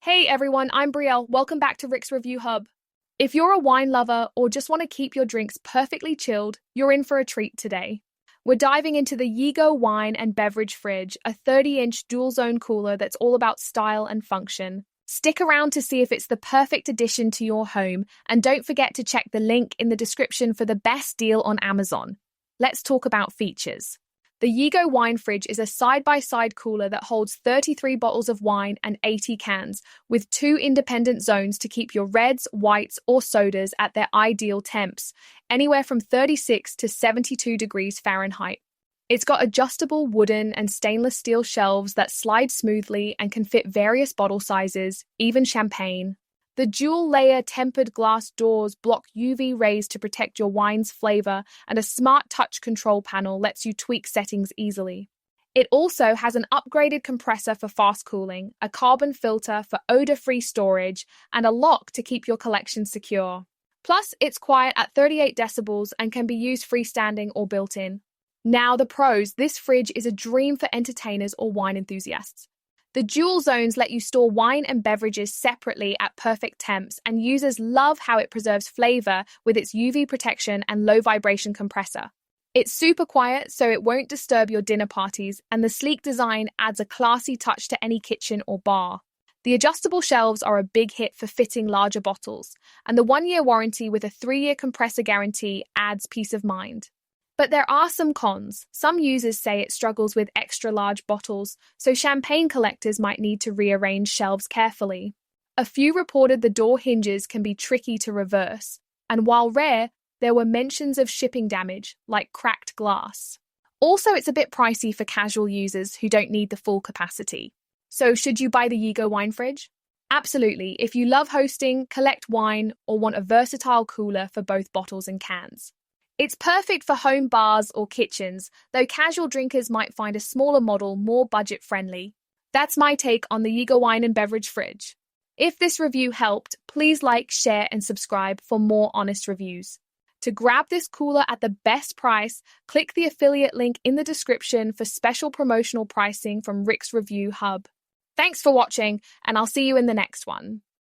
Hey everyone, I'm Brielle. Welcome back to Rick's Review Hub. If you're a wine lover or just want to keep your drinks perfectly chilled, you're in for a treat today. We're diving into the Yeego Wine and Beverage Fridge, a 30-inch dual-zone cooler that's all about style and function. Stick around to see if it's the perfect addition to your home, and don't forget to check the link in the description for the best deal on Amazon. Let's talk about features. The Yeego Wine Fridge is a side-by-side cooler that holds 33 bottles of wine and 80 cans, with 2 independent zones to keep your reds, whites, or sodas at their ideal temps, anywhere from 36 to 72 degrees Fahrenheit. It's got adjustable wooden and stainless steel shelves that slide smoothly and can fit various bottle sizes, even champagne. The dual-layer tempered glass doors block UV rays to protect your wine's flavor, and a smart touch control panel lets you tweak settings easily. It also has an upgraded compressor for fast cooling, a carbon filter for odor-free storage, and a lock to keep your collection secure. Plus, it's quiet at 38 decibels and can be used freestanding or built-in. Now the pros, this fridge is a dream for entertainers or wine enthusiasts. The dual zones let you store wine and beverages separately at perfect temps, and users love how it preserves flavor with its UV protection and low vibration compressor. It's super quiet, so it won't disturb your dinner parties, and the sleek design adds a classy touch to any kitchen or bar. The adjustable shelves are a big hit for fitting larger bottles, and the 1-year warranty with a 3-year compressor guarantee adds peace of mind. But there are some cons. Some users say it struggles with extra large bottles, so champagne collectors might need to rearrange shelves carefully. A few reported the door hinges can be tricky to reverse, and while rare, there were mentions of shipping damage, like cracked glass. Also, it's a bit pricey for casual users who don't need the full capacity. So should you buy the Yeego Wine Fridge? Absolutely, if you love hosting, collect wine, or want a versatile cooler for both bottles and cans. It's perfect for home bars or kitchens, though casual drinkers might find a smaller model more budget-friendly. That's my take on the Yeego Wine and Beverage Fridge. If this review helped, please like, share, and subscribe for more honest reviews. To grab this cooler at the best price, click the affiliate link in the description for special promotional pricing from Rick's Review Hub. Thanks for watching, and I'll see you in the next one.